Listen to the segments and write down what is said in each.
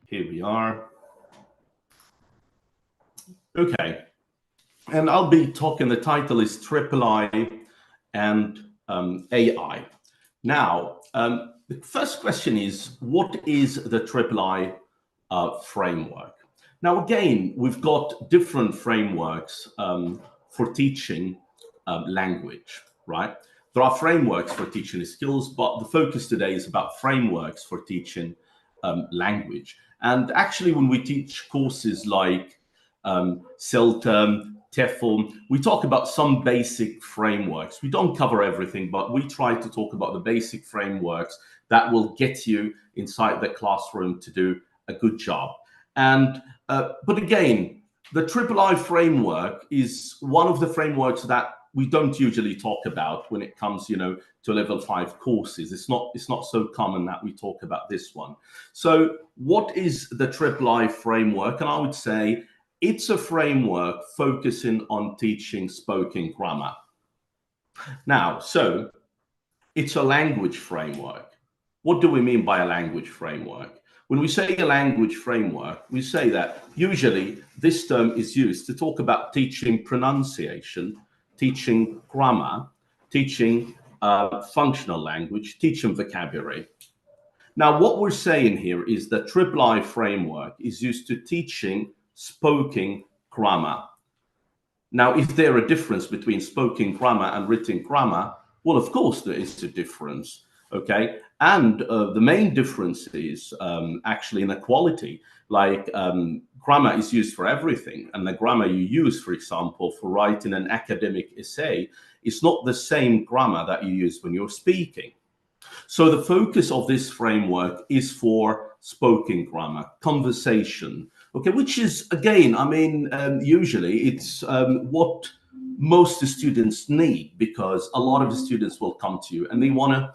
Here we are. Okay. And I'll be talking, the title is Triple I and AI. Now, the first question is, what is the Triple I framework? Now, again, we've got different frameworks for teaching language, right? There are frameworks for teaching skills, but the focus today is about frameworks for teaching language. And actually, when we teach courses like CELTA, TEFL, we talk about some basic frameworks. We don't cover everything, but we try to talk about the basic frameworks that will get you inside the classroom to do a good job. And but again, the Triple I framework is one of the frameworks that we don't usually talk about when it comes, to level 5 courses. It's not so common that we talk about this one. So what is the Triple I framework? And I would say it's a framework focusing on teaching spoken grammar. Now, so it's a language framework. What do we mean by a language framework? When we say a language framework, we say that usually this term is used to talk about teaching pronunciation, teaching grammar, teaching functional language, teaching vocabulary. Now, what we're saying here is that Triple I framework is used to teaching spoken grammar. Now, is there a difference between spoken grammar and written grammar? Well, of course, there is a difference. Okay, and the main difference is actually in the quality. Like grammar is used for everything, and the grammar you use, for example, for writing an academic essay is not the same grammar that you use when you're speaking. So the focus of this framework is for spoken grammar, conversation, okay, which is, again, usually it's what most students need, because a lot of the students will come to you and they want to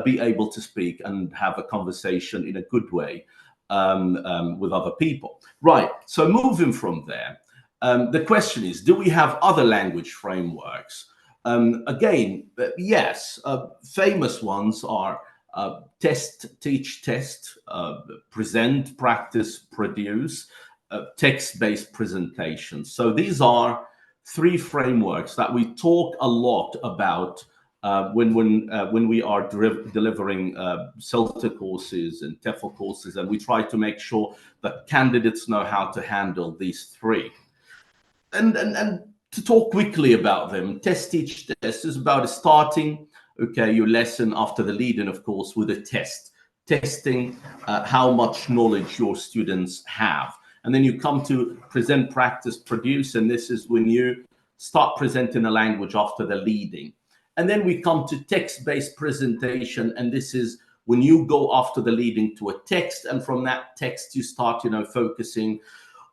be able to speak and have a conversation in a good way with other people. Right, so moving from there, the question is, do we have other language frameworks? Again, yes, famous ones are test, teach, test, present, practice, produce, text-based presentation. So these are 3 frameworks that we talk a lot about when we are delivering CELTA courses and TEFL courses, and we try to make sure that candidates know how to handle these 3. And to talk quickly about them, test, teach, test is about starting, okay, your lesson after the lead-in, of course, with a test, testing how much knowledge your students have. And then you come to present, practice, produce, and this is when you start presenting a language after the leading. And then we come to text-based presentation, and this is when you go after the leading to a text, and from that text you start, focusing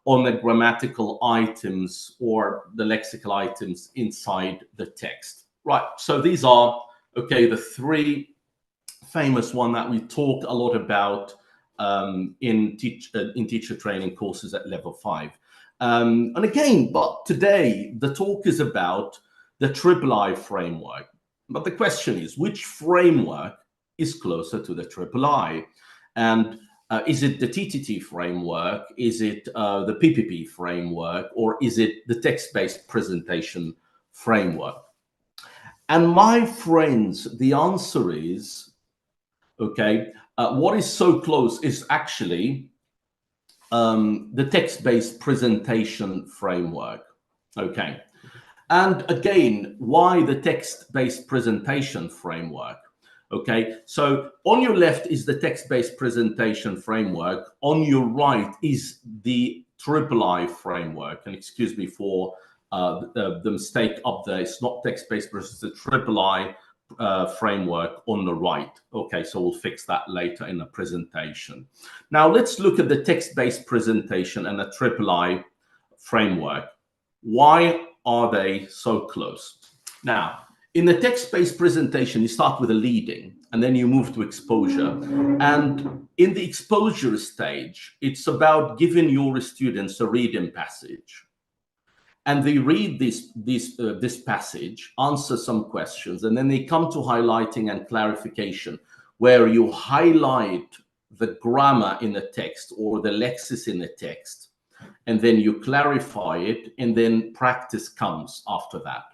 on the grammatical items or the lexical items inside the text. Right, so these are, okay, the 3 famous one that we talk a lot about in teacher training courses at level 5. And again, but today the talk is about the Triple I framework. But the question is, which framework is closer to the Triple I? And is it the TTT framework? Is it the PPP framework? Or is it the text-based presentation framework? And my friends, the answer is, okay, what is so close is actually the text-based presentation framework. Okay. And again, why the text-based presentation framework? Okay, so on your left is the text-based presentation framework. On your right is the Triple I framework. And excuse me for the mistake up there. It's not text-based versus the Triple I framework on the right. Okay, so we'll fix that later in the presentation. Now let's look at the text-based presentation and the Triple I framework. Why are they so close? Now, in the text-based presentation, you start with a leading, and then you move to exposure. And in the exposure stage, it's about giving your students a reading passage. and they read this passage, answer some questions, and then they come to highlighting and clarification, where you highlight the grammar in the text or the lexis in the text, and then you clarify it, and then practice comes after that.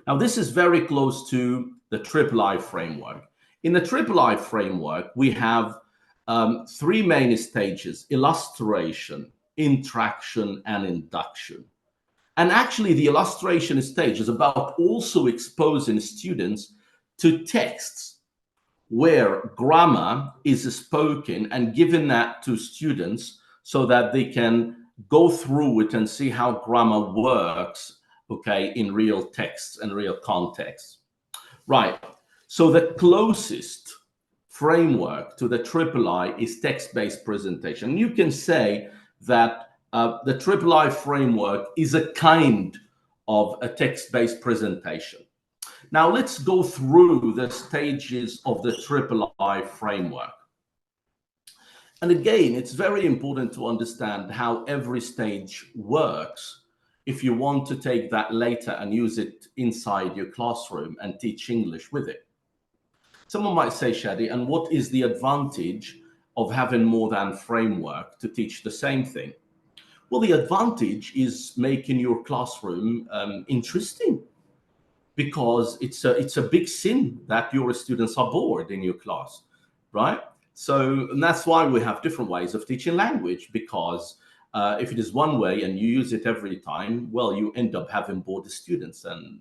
Now, this is very close to the III framework. In the III framework, we have three main stages: illustration, interaction, and induction. And actually, the illustration stage is about also exposing students to texts where grammar is spoken and giving that to students so that they can go through it and see how grammar works, okay, in real texts and real contexts. Right. So the closest framework to the III is text-based presentation. You can say that the III framework is a kind of a text-based presentation. Now let's go through the stages of the III framework. And again, it's very important to understand how every stage works if you want to take that later and use it inside your classroom and teach English with it. Someone might say, Shady, and what is the advantage of having more than framework to teach the same thing? Well, the advantage is making your classroom interesting, because it's a big sin that your students are bored in your class, right? So, and that's why we have different ways of teaching language, because if it is one way and you use it every time, well, you end up having bored students, and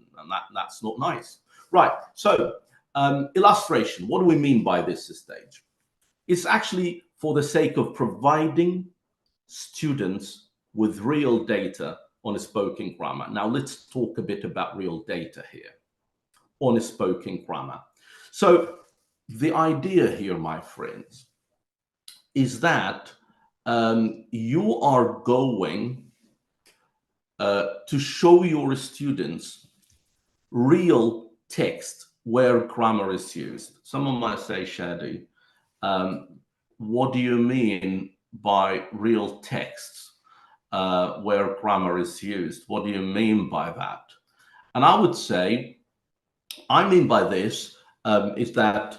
that's not nice. Right, so illustration, what do we mean by this stage? It's actually for the sake of providing students with real data on a spoken grammar. Now let's talk a bit about real data here on a spoken grammar. So the idea here, my friends, is that you are going to show your students real text where grammar is used. Someone might say, Shady, what do you mean by real texts where grammar is used? What do you mean by that? And I would say, I mean by this is that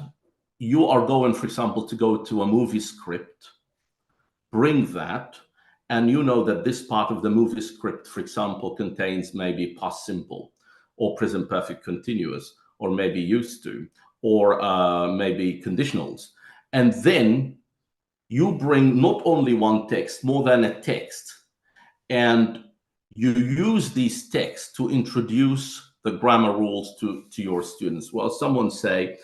you are going, for example, to go to a movie script, bring that, and you know that this part of the movie script, for example, contains maybe past simple or present perfect continuous, or maybe used to, or maybe conditionals. And then you bring not only one text, more than a text, and you use these texts to introduce the grammar rules to your students. Well, someone say,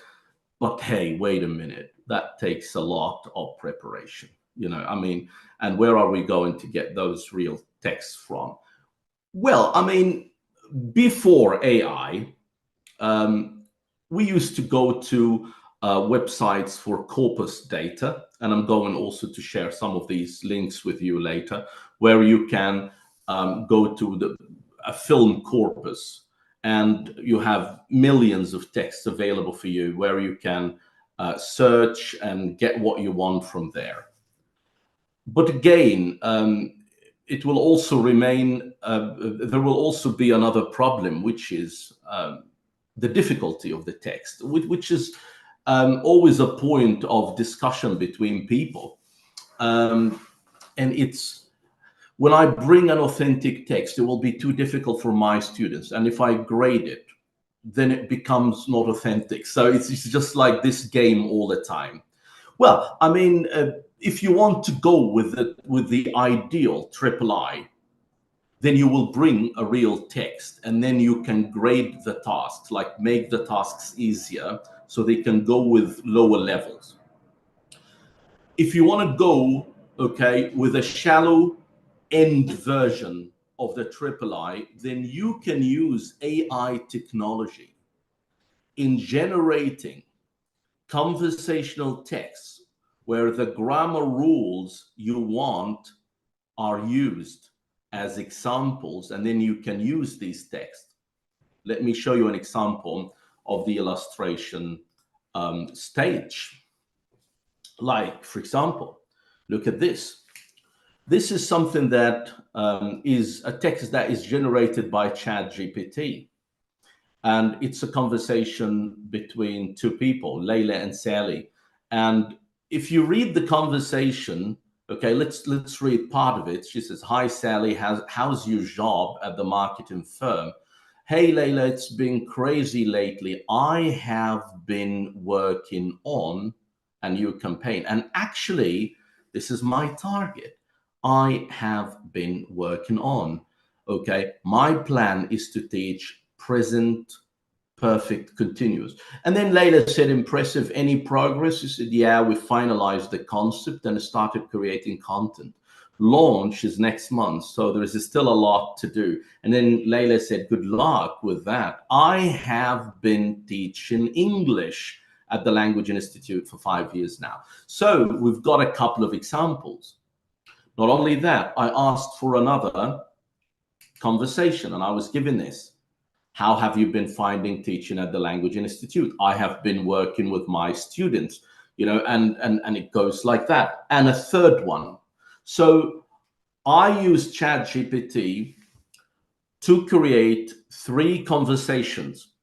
but hey, wait a minute, that takes a lot of preparation. You know, I mean, and where are we going to get those real texts from? Well, I mean, before AI, we used to go to websites for corpus data, and I'm going also to share some of these links with you later, where you can go to a film corpus, and you have millions of texts available for you, where you can search and get what you want from there. But again, it will also remain, there will also be another problem, which is the difficulty of the text, which is always a point of discussion between people. And it's, when I bring an authentic text, it will be too difficult for my students. And if I grade it, then it becomes not authentic. So it's just like this game all the time. Well, I mean, if you want to go with the ideal III, then you will bring a real text, and then you can grade the tasks, like make the tasks easier so they can go with lower levels. If you want to go, okay, with a shallow end version of the III, then you can use AI technology in generating conversational texts where the grammar rules you want are used as examples, and then you can use these texts. Let me show you an example of the illustration stage. Like, for example, look at this. This is something that is a text that is generated by ChatGPT. And it's a conversation between two people, Layla and Sally. And if you read the conversation, okay, let's read part of it. She says, "Hi Sally, how's your job at the marketing firm? Hey Layla, it's been crazy lately. I have been working on a new campaign. And actually, this is my target. I have been working on. Okay, my plan is to teach present perfect continuous." And then Layla said, "Impressive. Any progress?" She said, "Yeah, we finalized the concept and started creating content. Launch is next month, so there is still a lot to do." And then Layla said, "Good luck with that. I have been teaching English at the Language Institute for 5 years now." So we've got a couple of examples. Not only that, I asked for another conversation and I was given this. "How have you been finding teaching at the Language Institute?" "I have been working with my students," and it goes like that. And a third one. So I use ChatGPT to create 3 conversations,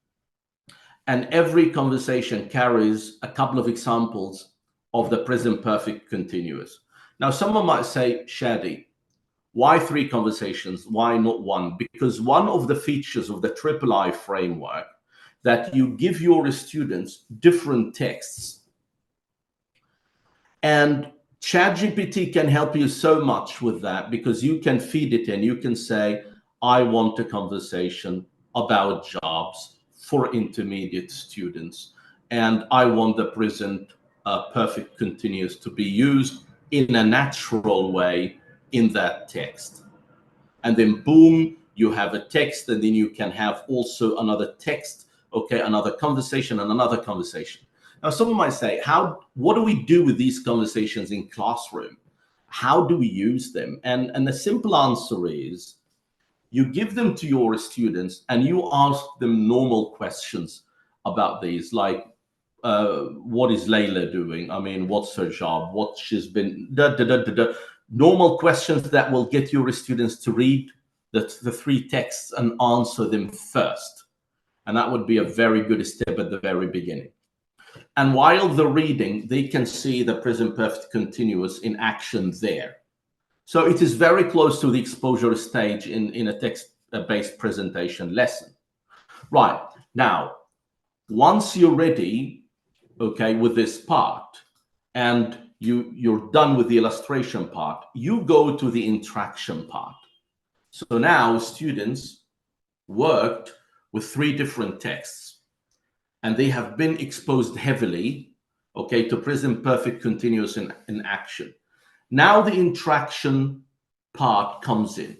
and every conversation carries a couple of examples of the present perfect continuous. Now, someone might say, "Shady, why 3 conversations? Why not one?" Because one of the features of the Triple I framework that you give your students different texts, and ChatGPT can help you so much with that because you can feed it in. You can say, "I want a conversation about jobs for intermediate students, and I want the present perfect continuous to be used in a natural way in that text." And then boom, you have a text, and then you can have also another text, okay, another conversation and another conversation. Now, someone might say, what do we do with these conversations in classroom? How do we use them? And the simple answer is you give them to your students and you ask them normal questions about these, like, what is Layla doing? I mean, what's her job? What she's been, da, da, da, da, da. Normal questions that will get your students to read the 3 texts and answer them first. And that would be a very good step at the very beginning. And while they're reading, they can see the present perfect continuous in action there. So it is very close to the exposure stage in a text-based presentation lesson. Right, now, once you're ready, okay, with this part, and you're done with the illustration part, you go to the interaction part. So now students worked with 3 different texts, and they have been exposed heavily, okay, to present perfect continuous in action. Now the interaction part comes in.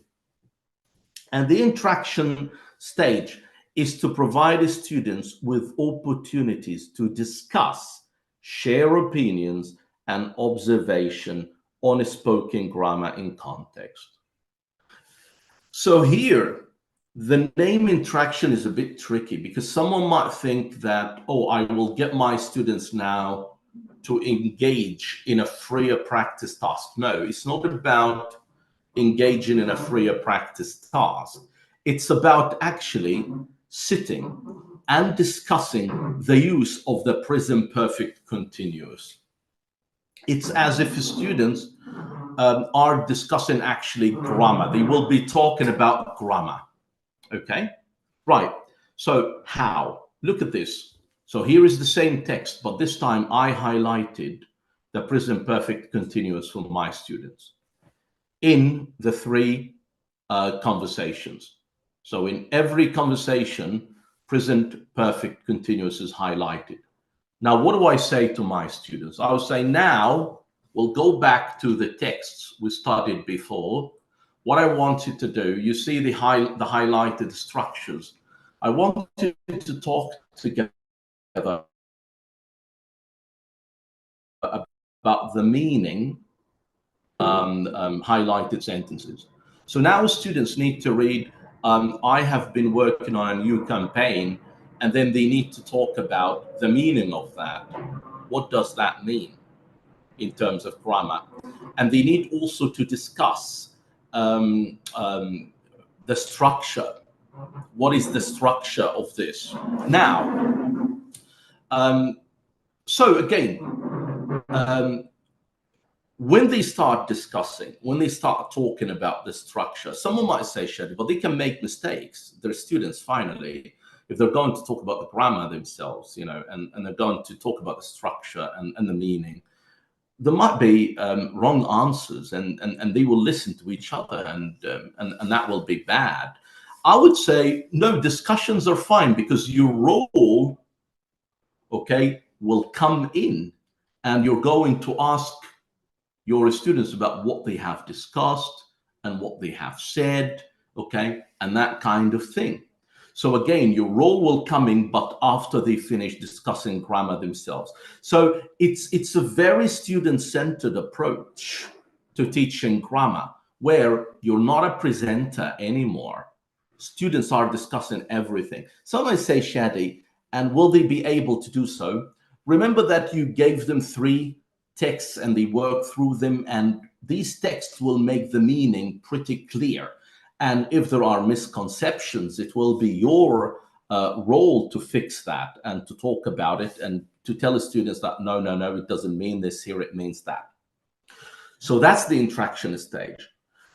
And the interaction stage is to provide students with opportunities to discuss, share opinions, and observation on a spoken grammar in context. So here, the name interaction is a bit tricky because someone might think that, oh, I will get my students now to engage in a freer practice task. No, it's not about engaging in a freer practice task. It's about actually sitting and discussing the use of the present perfect continuous. It's as if students are discussing actually grammar. They will be talking about grammar. Okay, right. So how? Look at this. So here is the same text, but this time I highlighted the present perfect continuous for my students in the 3 conversations. So in every conversation, present perfect continuous is highlighted. Now, what do I say to my students? I will say, now we'll go back to the texts we studied before. What I want you to do, you see the highlighted structures. I want you to talk together about the meaning highlighted sentences. So now students need to read, I have been working on a new campaign, and then they need to talk about the meaning of that. What does that mean? in terms of grammar. And they need also to discuss the structure. What is the structure of this? Now, so again, when they start discussing, when they start talking about the structure, someone might say, Shady, but they can make mistakes. They're students, finally. If they're going to talk about the grammar themselves, and they're going to talk about the structure and the meaning, there might be wrong answers, and they will listen to each other, and that will be bad. I would say, no, discussions are fine, because your role, okay, will come in, and you're going to ask your students about what they have discussed and what they have said, okay, and that kind of thing. So again, your role will come in, but after they finish discussing grammar themselves. So it's a very student-centered approach to teaching grammar, where you're not a presenter anymore. Students are discussing everything. Some might say, Shady, and will they be able to do so? Remember that you gave them 3 texts and they work through them, and these texts will make the meaning pretty clear. And if there are misconceptions, it will be your role to fix that and to talk about it and to tell the students that, no, it doesn't mean this here, it means that. So that's the interaction stage.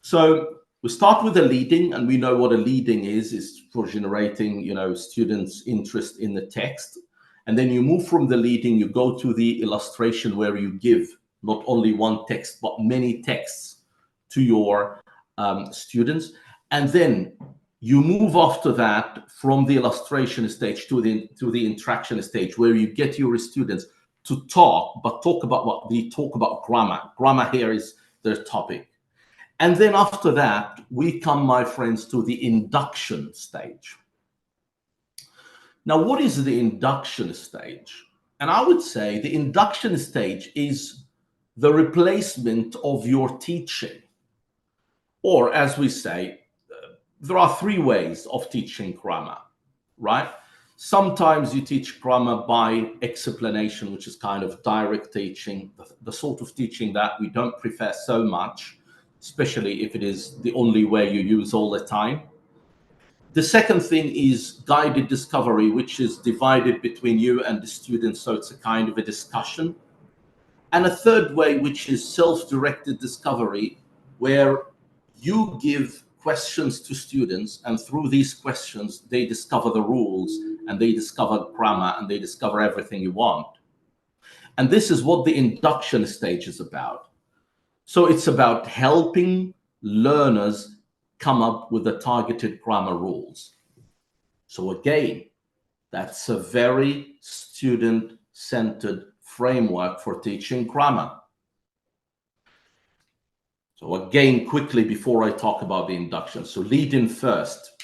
So we start with the leading, and we know what a leading is for generating, students' interest in the text. And then you move from the leading, you go to the illustration, where you give not only one text, but many texts to your students. And then you move after that from the illustration stage to the interaction stage, where you get your students to talk, but talk about what they talk about. Grammar here is their topic. And then after that, we come, my friends, to the induction stage. Now, what is the induction stage? And I would say the induction stage is the replacement of your teaching. Or, as we say, there are 3 ways of teaching grammar, right? Sometimes you teach grammar by explanation, which is kind of direct teaching, the sort of teaching that we don't prefer so much, especially if it is the only way you use all the time. The second thing is guided discovery, which is divided between you and the students, so it's a kind of a discussion. And a third way, which is self-directed discovery, where you give questions to students, and through these questions, they discover the rules, and they discover grammar, and they discover everything you want. And this is what the induction stage is about. So it's about helping learners come up with the targeted grammar rules. So again, that's a very student-centered framework for teaching grammar. So again, quickly, before I talk about the induction. So lead in first.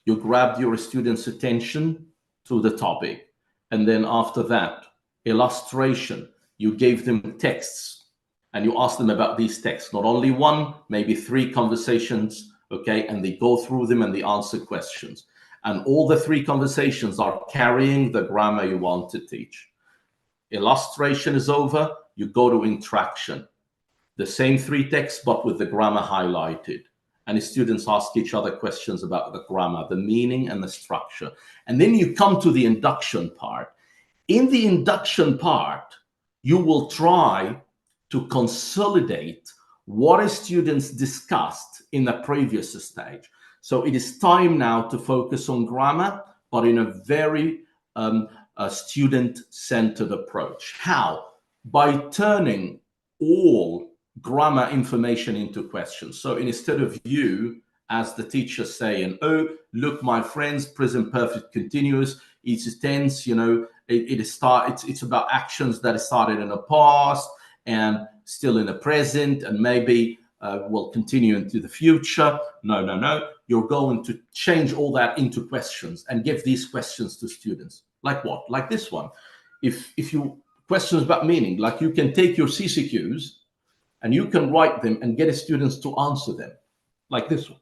You grabbed your students' attention to the topic. And then after that, illustration. You gave them texts and you asked them about these texts. Not only 1, maybe 3 conversations, okay? And they go through them and they answer questions. And all the 3 conversations are carrying the grammar you want to teach. Illustration is over, you go to interaction. The same 3 texts, but with the grammar highlighted. And the students ask each other questions about the grammar, the meaning, and the structure. And then you come to the induction part. In the induction part, you will try to consolidate what the students discussed in the previous stage. So it is time now to focus on grammar, but in a very student-centered approach. How? By turning all grammar information into questions. So instead of you as the teacher saying, oh, look, my friends, present perfect continuous, it's tense, it's about actions that started in the past and still in the present and maybe will continue into the future. No. You're going to change all that into questions and give these questions to students. Like what? Like this one. If you questions about meaning, like you can take your CCQs and you can write them and get students to answer them. Like this one.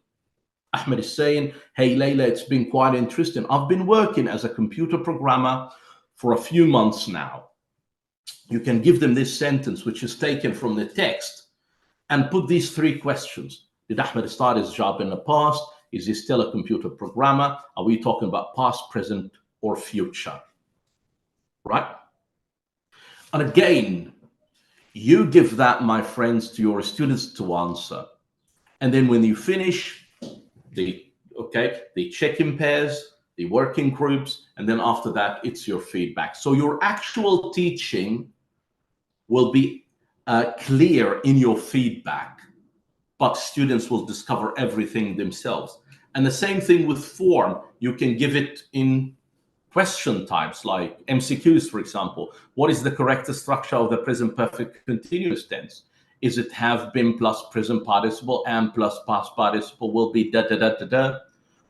Ahmed is saying, hey, Layla, it's been quite interesting. I've been working as a computer programmer for a few months now. you can give them this sentence, which is taken from the text, and put these three questions. Did Ahmed start his job in the past? Is he still a computer programmer? Are we talking about past, present, or future? Right? And again, you give that, my friends, to your students to answer. And then when you finish, they check in pairs, they work in groups, and then after that, it's your feedback. So your actual teaching will be clear in your feedback, but students will discover everything themselves. And the same thing with form. You can give it in question types like MCQs, for example. What is the correct structure of the present perfect continuous tense? Is it have been plus present participle and plus past participle will be da da da da da?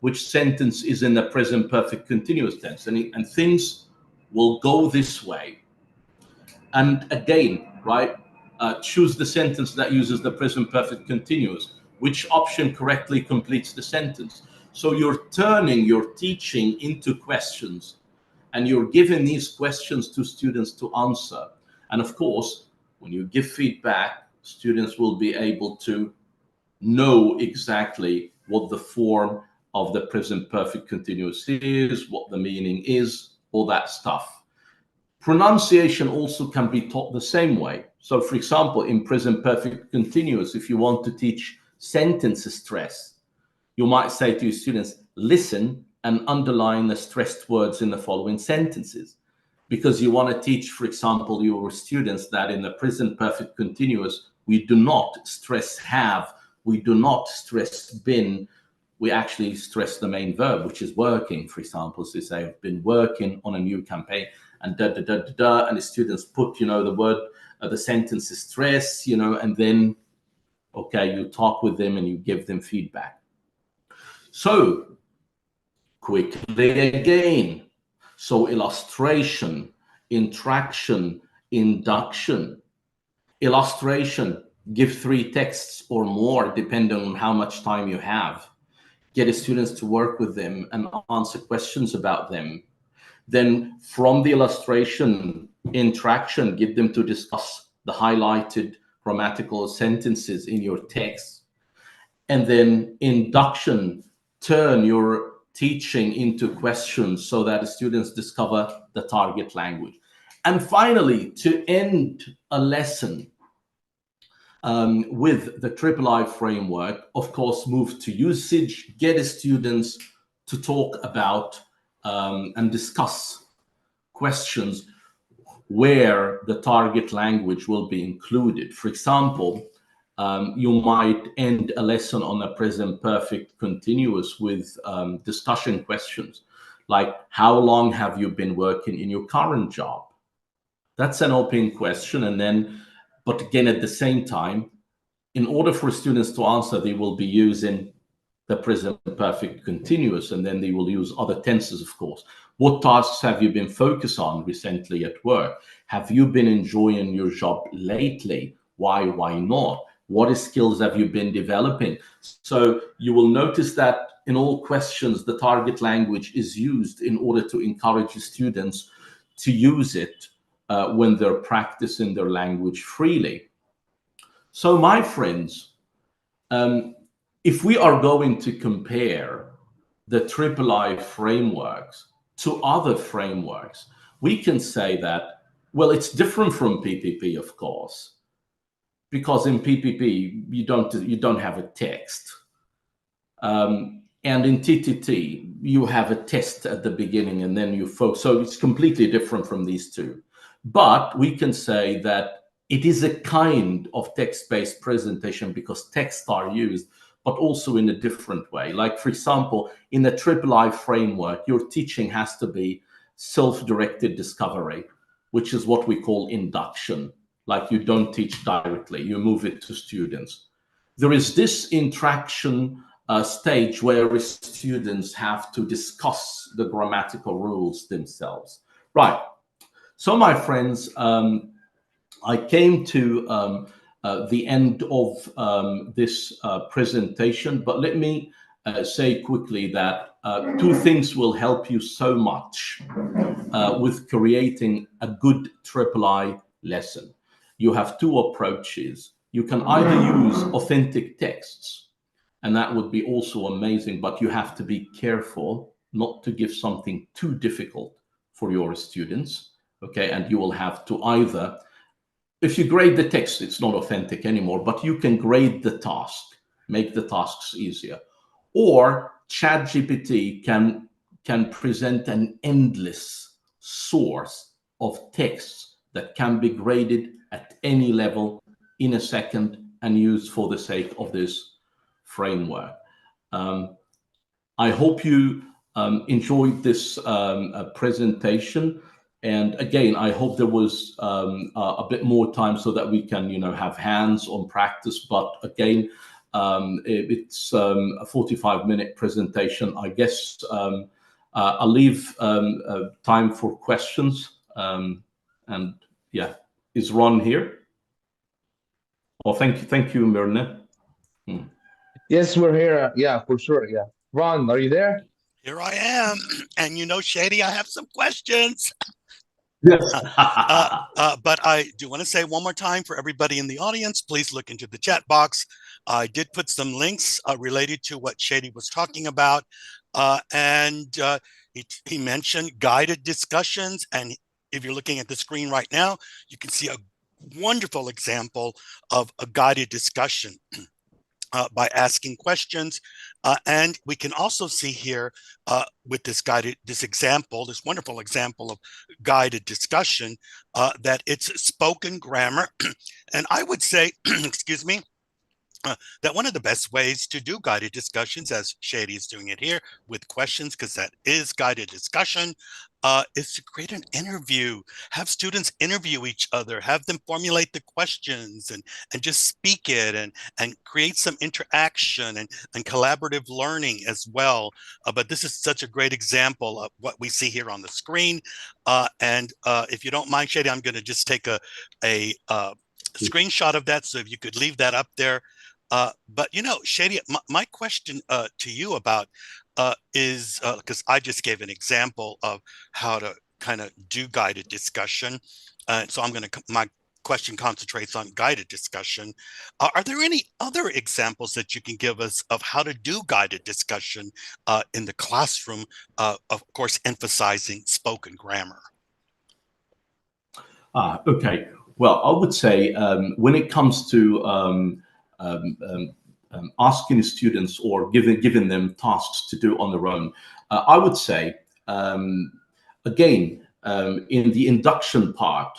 Which sentence is in the present perfect continuous tense? And things will go this way. And again, right, choose the sentence that uses the present perfect continuous. Which option correctly completes the sentence? So you're turning your teaching into questions, and you're giving these questions to students to answer. And of course, when you give feedback, students will be able to know exactly what the form of the present perfect continuous is, what the meaning is, all that stuff. Pronunciation also can be taught the same way. So for example, in present perfect continuous, if you want to teach sentence stress, you might say to your students, listen and underline the stressed words in the following sentences. Because you want to teach, for example, your students that in the present perfect continuous, we do not stress have, we do not stress been, we actually stress the main verb, which is working. For example, so they say, I've been working on a new campaign, and da da da da da, and the students put, the word, the sentence is stress, and then, okay, you talk with them and you give them feedback. So quickly again. So illustration, interaction, induction. Illustration, give 3 texts or more depending on how much time you have. Get the students to work with them and answer questions about them. Then from the illustration, interaction, get them to discuss the highlighted grammatical sentences in your text. And then induction, turn your teaching into questions so that the students discover the target language. And finally, to end a lesson with the III framework, of course, move to usage, get the students to talk about and discuss questions where the target language will be included. For example, you might end a lesson on a present perfect continuous with discussion questions like, how long have you been working in your current job? That's an open question. And then, but again, at the same time, in order for students to answer, they will be using the present perfect continuous, and then they will use other tenses, of course. What tasks have you been focused on recently at work? Have you been enjoying your job lately? Why not? What skills have you been developing? So you will notice that in all questions, the target language is used in order to encourage students to use it when they're practicing their language freely. So my friends, if we are going to compare the III frameworks to other frameworks, we can say that, well, it's different from PPP, of course, because in PPP, you don't have a text. And in TTT, you have a test at the beginning and then you focus. So it's completely different from these two. But we can say that it is a kind of text-based presentation because texts are used, but also in a different way. Like, for example, in the III framework, your teaching has to be self-directed discovery, which is what we call induction. Like, you don't teach directly, you move it to students. There is this interaction stage where students have to discuss the grammatical rules themselves. Right. So, my friends, I came to the end of this presentation, but let me say quickly that 2 things will help you so much with creating a good III lesson. You have two approaches. You can either use authentic texts, and that would be also amazing, but you have to be careful not to give something too difficult for your students. Okay, and you will have to either, if you grade the text, it's not authentic anymore, but you can grade the task, make the tasks easier. Or ChatGPT can present an endless source of texts that can be graded at any level in a second and used for the sake of this framework. I hope you enjoyed this presentation. And again, I hope there was a bit more time so that we can, have hands-on practice. But again, it's a 45-minute presentation. I guess I'll leave time for questions. And yeah, is Ron here? Oh, thank you, Mirna. Yes, we're here. Yeah, for sure. Yeah. Ron, are you there? Here I am. And Shady, I have some questions. Yes. But I do want to say one more time for everybody in the audience, please look into the chat box. I did put some links related to what Shady was talking about. And he mentioned guided discussions. And if you're looking at the screen right now, you can see a wonderful example of a guided discussion. By asking questions. And we can also see here with this wonderful example of guided discussion, that it's spoken grammar. And I would say, excuse me, that one of the best ways to do guided discussions, as Shady is doing it here with questions, because that is guided discussion, is to create an interview, have students interview each other, have them formulate the questions and just speak it and create some interaction and collaborative learning as well. But this is such a great example of what we see here on the screen. And if you don't mind, Shady, I'm going to just take a screenshot of that. So if you could leave that up there. But Shady, my question to you about is because I just gave an example of how to kind of do guided discussion. So my question concentrates on guided discussion. Are there any other examples that you can give us of how to do guided discussion in the classroom, of course, emphasizing spoken grammar? Okay. Well, I would say when it comes to asking students or giving them tasks to do on their own, I would say, again, in the induction part,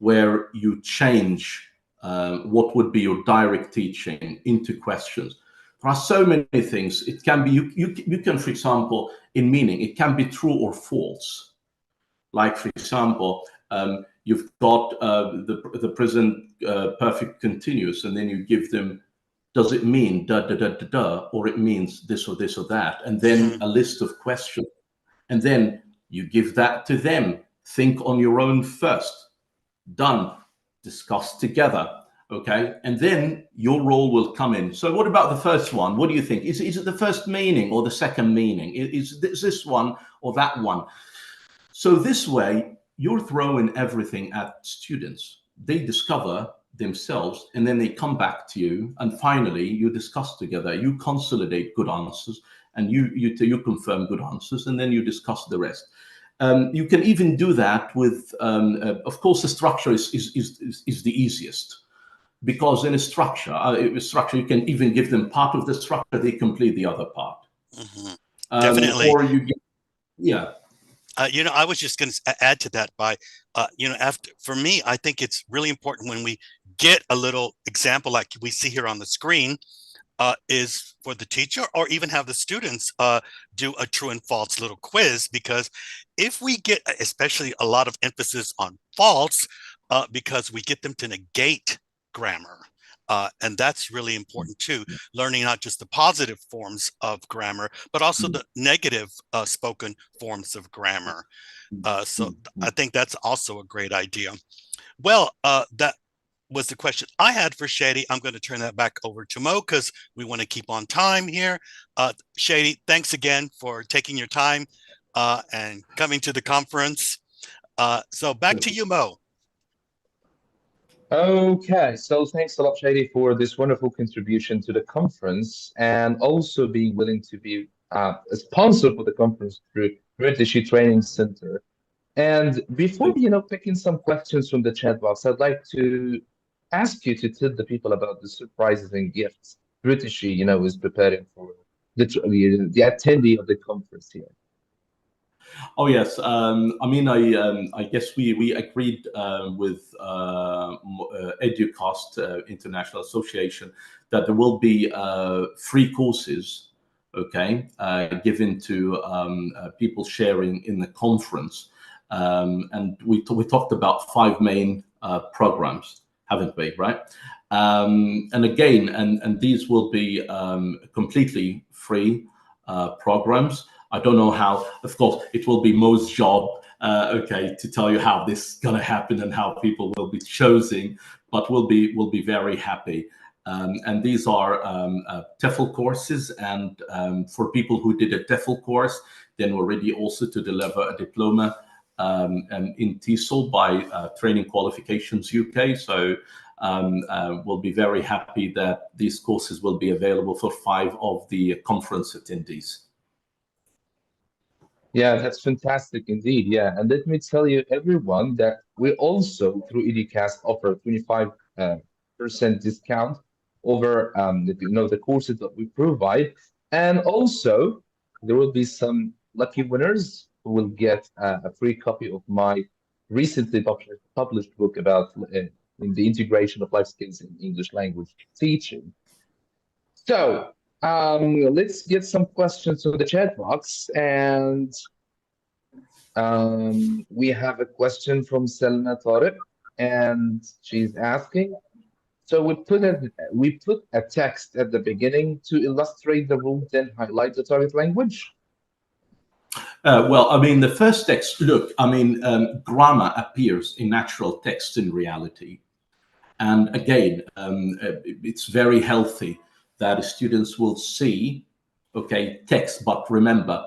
where you change what would be your direct teaching into questions. There are so many things. It can be, you can, for example, in meaning, it can be true or false. Like, for example, you've got the present perfect continuous, and then you give them, does it mean da da da da da, or it means this or this or that, and then a list of questions, and then you give that to them. Think on your own first. Done. Discuss together. Okay, and then your role will come in. So, what about the first one? What do you think? Is it the first meaning or the second meaning? Is this one or that one? So this way, you're throwing everything at students. They discover themselves, and then they come back to you, and finally, you discuss together. You consolidate good answers, and you confirm good answers, and then you discuss the rest. You can even do that with, of course, the structure is the easiest, because in a structure, you can even give them part of the structure, they complete the other part. Definitely. Or you get, yeah. I was just going to add to that by, for me, I think it's really important when we get a little example like we see here on the screen, is for the teacher or even have the students do a true and false little quiz. Because if we get, especially a lot of emphasis on false, because we get them to negate grammar. And that's really important too, learning not just the positive forms of grammar, but also the negative spoken forms of grammar. So I think that's also a great idea. Well, that was the question I had for Shady. I'm going to turn that back over to Mo because we want to keep on time here. Shady, thanks again for taking your time and coming to the conference. So back to you, Mo. Okay, so thanks a lot, Shady, for this wonderful contribution to the conference and also being willing to be a sponsor for the conference through British Training Center. And before, picking some questions from the chat box, I'd like to ask you to tell the people about the surprises and gifts British, is preparing for the attendee of the conference here. Oh yes, I mean, I guess we agreed with Educast International Association that there will be free courses, okay, given to people sharing in the conference, and we talked about five main programs, haven't we? Right? And again, and these will be completely free programs. I don't know how, of course, it will be Mo's job, okay, to tell you how this is going to happen and how people will be choosing, but we'll be very happy. And these are TEFL courses, and for people who did a TEFL course, then we're ready also to deliver a diploma in TESOL by Training Qualifications UK. So we'll be very happy that these courses will be available for 5 of the conference attendees. Yeah, that's fantastic indeed. Yeah, and let me tell you, everyone, that we also through EduCast offer 25% discount over the courses that we provide, and also there will be some lucky winners who will get a free copy of my recently published book about in the integration of life skills in English language teaching. So let's get some questions to the chat box, and we have a question from Selma Tariq, and she's asking. So we put a text at the beginning to illustrate the rule, then highlight the target language. Well, I mean, the first text. Look, I mean, grammar appears in natural text in reality. And again, it's very healthy that students will see, okay, text. But remember,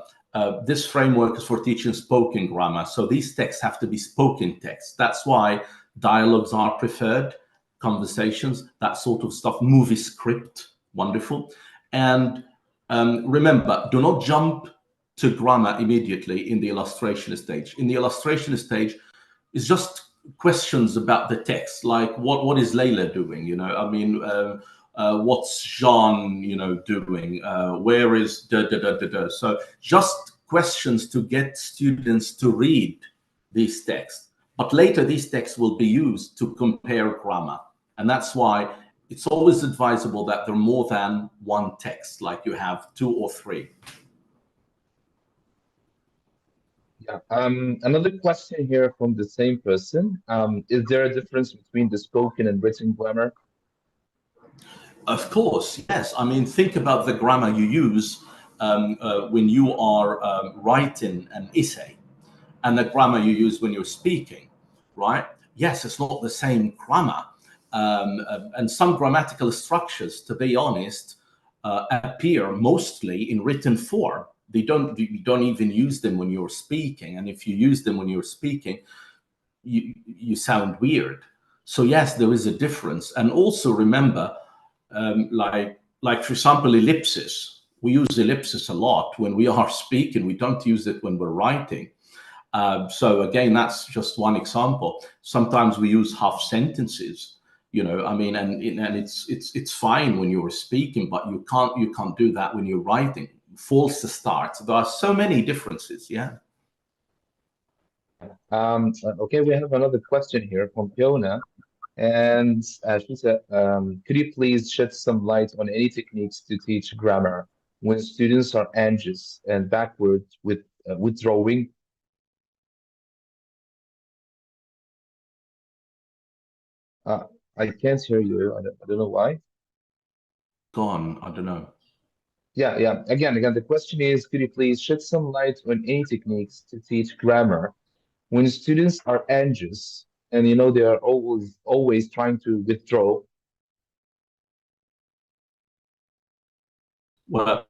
this framework is for teaching spoken grammar. So these texts have to be spoken text. That's why dialogues are preferred, conversations, that sort of stuff, movie script, wonderful. And remember, do not jump to grammar immediately in the illustration stage. In the illustration stage, it's just questions about the text, like what is Layla doing? I mean, what's Jean, doing? Where is da da da da da? So just questions to get students to read these texts. But later, these texts will be used to compare grammar, and that's why it's always advisable that there are more than one text, like you have 2 or 3. Yeah. Another question here from the same person. Is there a difference between the spoken and written grammar? Of course, yes. I mean, think about the grammar you use when you are writing an essay, and the grammar you use when you're speaking, right? Yes, it's not the same grammar. And some grammatical structures, to be honest, appear mostly in written form. You don't even use them when you're speaking. And if you use them when you're speaking, you sound weird. So yes, there is a difference. And also remember, like for example, ellipsis. We use ellipsis a lot when we are speaking. We don't use it when we're writing. So again, that's just one example. Sometimes we use half sentences. I mean, and it's fine when you're speaking, but you can't do that when you're writing. False starts. There are so many differences. Yeah. Okay, we have another question here from Fiona, and she said, could you please shed some light on any techniques to teach grammar when students are anxious and backward with withdrawing? I can't hear you. I don't know why. Gone. I don't know. Yeah. Again, the question is, could you please shed some light on any techniques to teach grammar when students are anxious and they are always trying to withdraw? Well,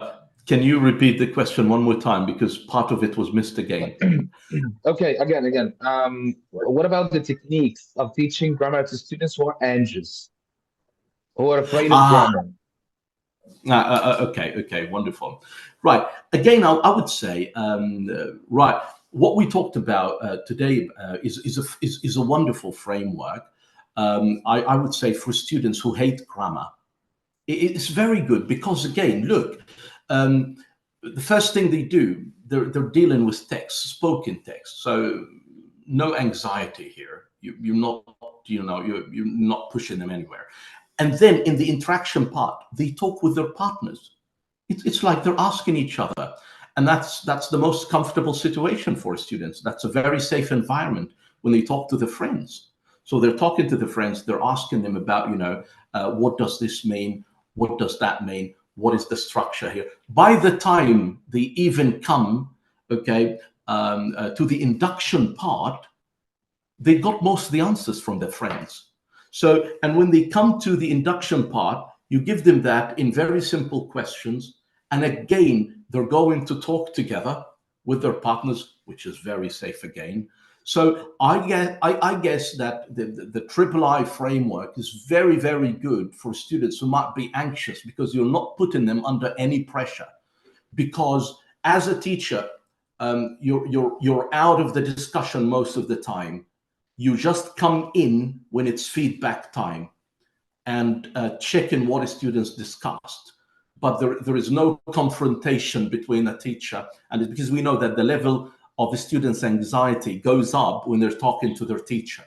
Can you repeat the question one more time, because part of it was missed again? Okay, again. What about the techniques of teaching grammar to students who are anxious, who are afraid of Ah, grammar? okay, wonderful. Right. Again, I would say, right, what we talked about today is a wonderful framework. I would say for students who hate grammar, it's very good because, again, look, um, the first thing they do, they're dealing with text, spoken text. So no anxiety here. You're not, you're not pushing them anywhere. And then in the interaction part, they talk with their partners. It's like they're asking each other, and that's the most comfortable situation for students. That's a very safe environment when they talk to their friends. So they're talking to the friends. They're asking them about, what does this mean? What does that mean? What is the structure here? By the time they even come, okay, to the induction part, they got most of the answers from their friends. So, and when they come to the induction part, you give them that in very simple questions. And again, they're going to talk together with their partners, which is very safe again. So I guess that the triple I framework is very, very good for students who might be anxious, because you're not putting them under any pressure. Because as a teacher, you're out of the discussion most of the time. You just come in when it's feedback time and check in what the students discussed. But there is no confrontation between a teacher and because we know that the level of the students' anxiety goes up when they're talking to their teacher,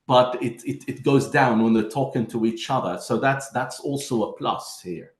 but it goes down when they're talking to each other. So that's also a plus here.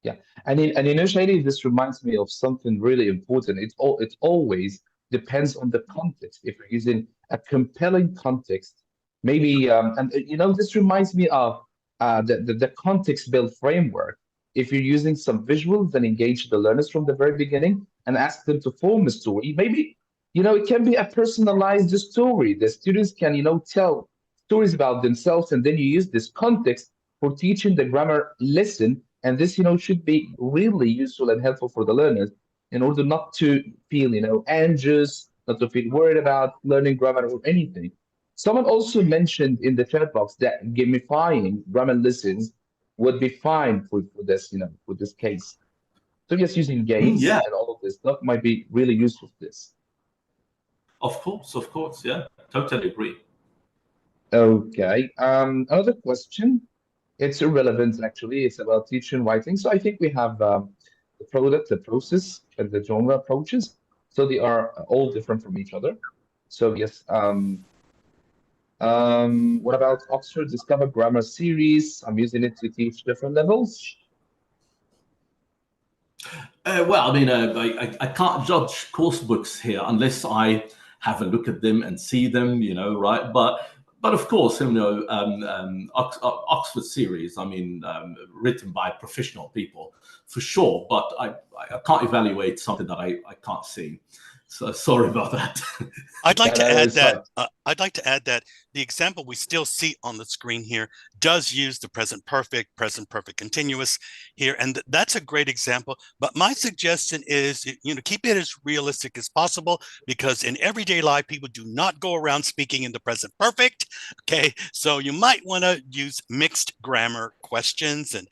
Yeah, and Shady, this reminds me of something really important. It always depends on the context. If you're using a compelling context, maybe this reminds me of the context build framework. If you're using some visuals, then engage the learners from the very beginning and ask them to form a story. Maybe it can be a personalized story. The students can tell stories about themselves, and then you use this context for teaching the grammar lesson, and this should be really useful and helpful for the learners in order not to feel anxious, not to feel worried about learning grammar or anything. Someone also mentioned in the chat box that gamifying grammar lessons would be fine for this for this case. So yes, using games Yeah, and all of this stuff might be really useful for this. of course, yeah, totally agree. Okay. Another question. It's irrelevant, actually. It's about teaching writing. So I think we have the product, the process, and the genre approaches. So they are all different from each other. So yes. What about Oxford Discover Grammar series? I'm using it to teach different levels. Well, I mean, I can't judge course books here unless I have a look at them and see them, right? But of course, Oxford series, I mean, written by professional people for sure. But I can't evaluate something that I can't see. So sorry about that. I'd like to That add is that fine. the example we still see on the screen here does use the present perfect continuous here, and that's a great example. But my suggestion is, keep it as realistic as possible, because in everyday life, people do not go around speaking in the present perfect. Okay, so you might want to use mixed grammar questions, and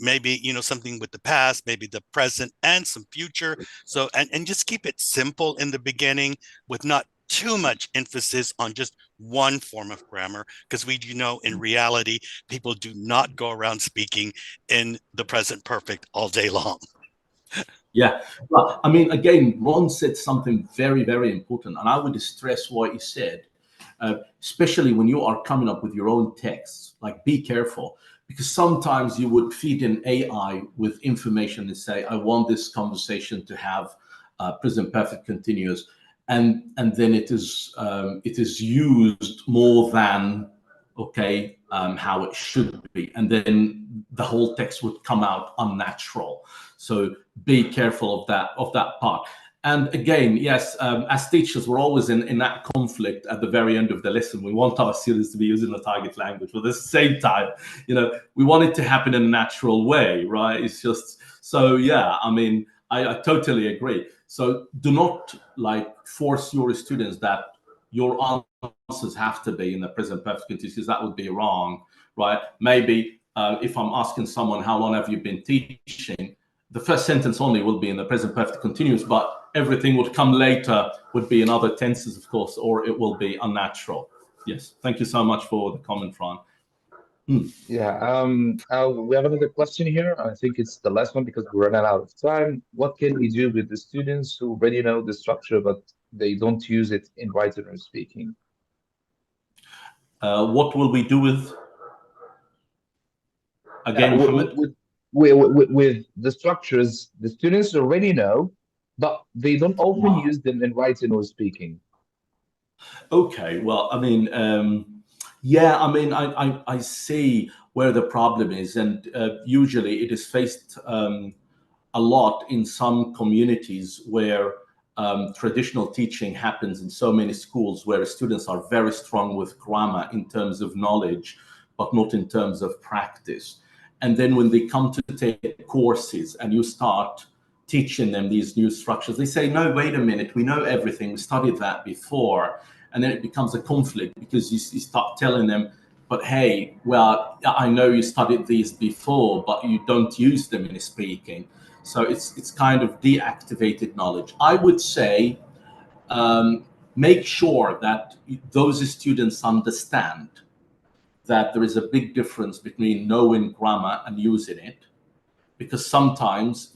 maybe something with the past, maybe the present, and some future. So and just keep it simple in the beginning, with not too much emphasis on just one form of grammar, because we do know in reality, people do not go around speaking in the present perfect all day long. Yeah, well, I mean, again, Ron said something very, very important, and I would stress what he said, especially when you are coming up with your own texts. Like, be careful, because sometimes you would feed in AI with information and say, "I want this conversation to have present perfect continuous," and then it is used more than how it should be, and then the whole text would come out unnatural. So be careful of that part. And again, yes, as teachers, we're always in that conflict at the very end of the lesson. We want our students to be using the target language, but at the same time, we want it to happen in a natural way, right? It's just, so yeah, I mean, I totally agree. So do not force your students that your answers have to be in the present perfect continuous, because that would be wrong, right? Maybe if I'm asking someone, how long have you been teaching? The first sentence only will be in the present perfect continuous, but everything would come later would be in other tenses, of course, or it will be unnatural. Yes, thank you so much for the comment, Fran. Yeah, we have another question here. I think it's the last one because we're running out of time. What can we do with the students who already know the structure, but they don't use it in writing or speaking? What will we do with, again, Mohammed? With the structures the students already know, but they don't often use them in writing or speaking. Okay, well, I mean, yeah, I mean, I see where the problem is, and usually it is faced a lot in some communities where traditional teaching happens in so many schools, where students are very strong with grammar in terms of knowledge, but not in terms of practice. And then when they come to take courses and you start teaching them these new structures, they say, no, wait a minute, we know everything, we studied that before. And then it becomes a conflict because you start telling them, but hey, well, I know you studied these before, but you don't use them in speaking. So it's kind of deactivated knowledge. I would say make sure that those students understand that there is a big difference between knowing grammar and using it, because sometimes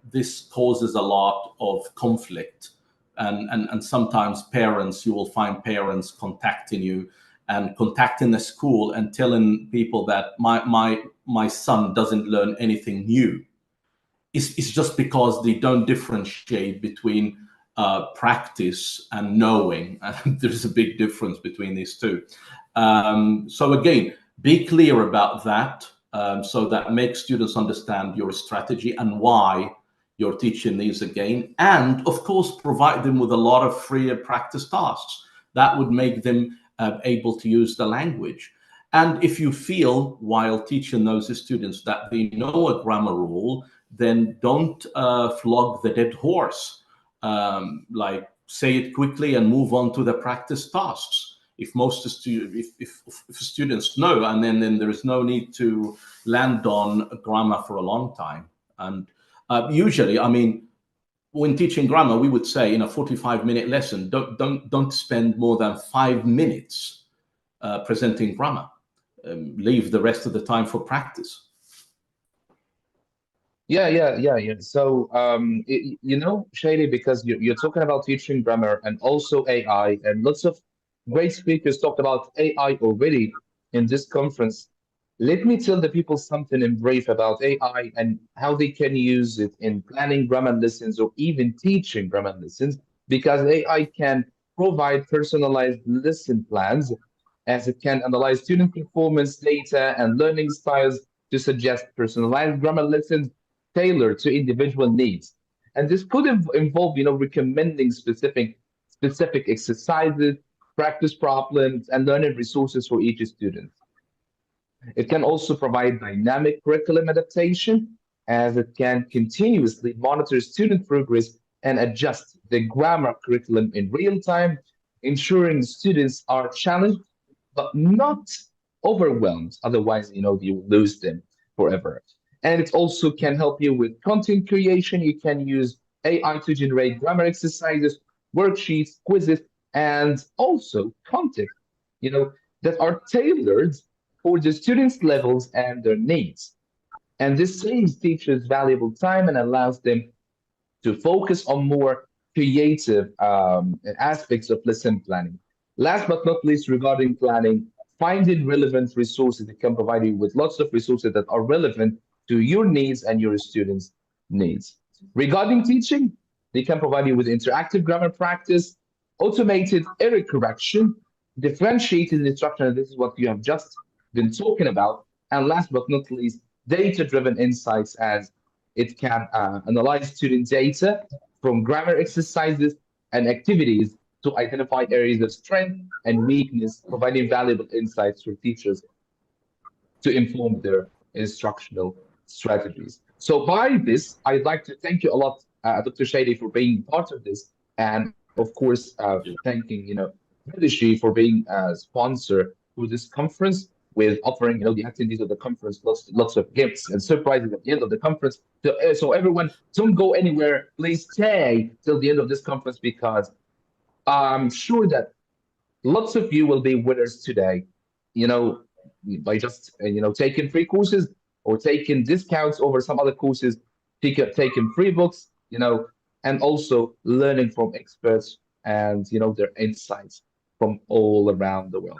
this causes a lot of conflict, and sometimes parents, you will find parents contacting you and contacting the school and telling people that my son doesn't learn anything new. It's just because they don't differentiate between practice and knowing, and there's a big difference between these two. So again, be clear about that, so that makes students understand your strategy and why you're teaching these again. And of course, provide them with a lot of free practice tasks that would make them able to use the language. And if you feel while teaching those students that they know a grammar rule, then don't flog the dead horse. Say it quickly and move on to the practice tasks. If students know, and then there is no need to land on grammar for a long time. And usually, I mean, when teaching grammar, we would say in a 45-minute lesson, don't spend more than 5 minutes presenting grammar. Leave the rest of the time for practice. Yeah. So, Shady, because you're talking about teaching grammar and also AI, and lots of great speakers talked about AI already in this conference. Let me tell the people something in brief about AI and how they can use it in planning grammar lessons or even teaching grammar lessons, because AI can provide personalized lesson plans, as it can analyze student performance data and learning styles to suggest personalized grammar lessons tailored to individual needs. And this could involve, recommending specific exercises, practice problems, and learning resources for each student. It can also provide dynamic curriculum adaptation, as it can continuously monitor student progress and adjust the grammar curriculum in real time, ensuring students are challenged but not overwhelmed. Otherwise, you lose them forever. And it also can help you with content creation. You can use AI to generate grammar exercises, worksheets, quizzes, and also content, you know, that are tailored for the students' levels and their needs. And this saves teachers valuable time and allows them to focus on more creative aspects of lesson planning. Last but not least, regarding planning, finding relevant resources that can provide you with lots of resources that are relevant to your needs and your students' needs. Regarding teaching, they can provide you with interactive grammar practice, automated error correction, differentiated instruction, and this is what you have just been talking about. And last but not least, data-driven insights, as it can analyze student data from grammar exercises and activities to identify areas of strength and weakness, providing valuable insights for teachers to inform their instructional strategies. So by this, I'd like to thank you a lot, Dr. Shady, for being part of this, and of course, thanking British for being a sponsor for this conference, with offering the attendees of the conference lots of gifts and surprises at the end of the conference. So everyone, don't go anywhere. Please stay till the end of this conference, because I'm sure that lots of you will be winners today, you know, by just taking free courses or taking discounts over some other courses, taking free books, and also learning from experts and their insights from all around the world.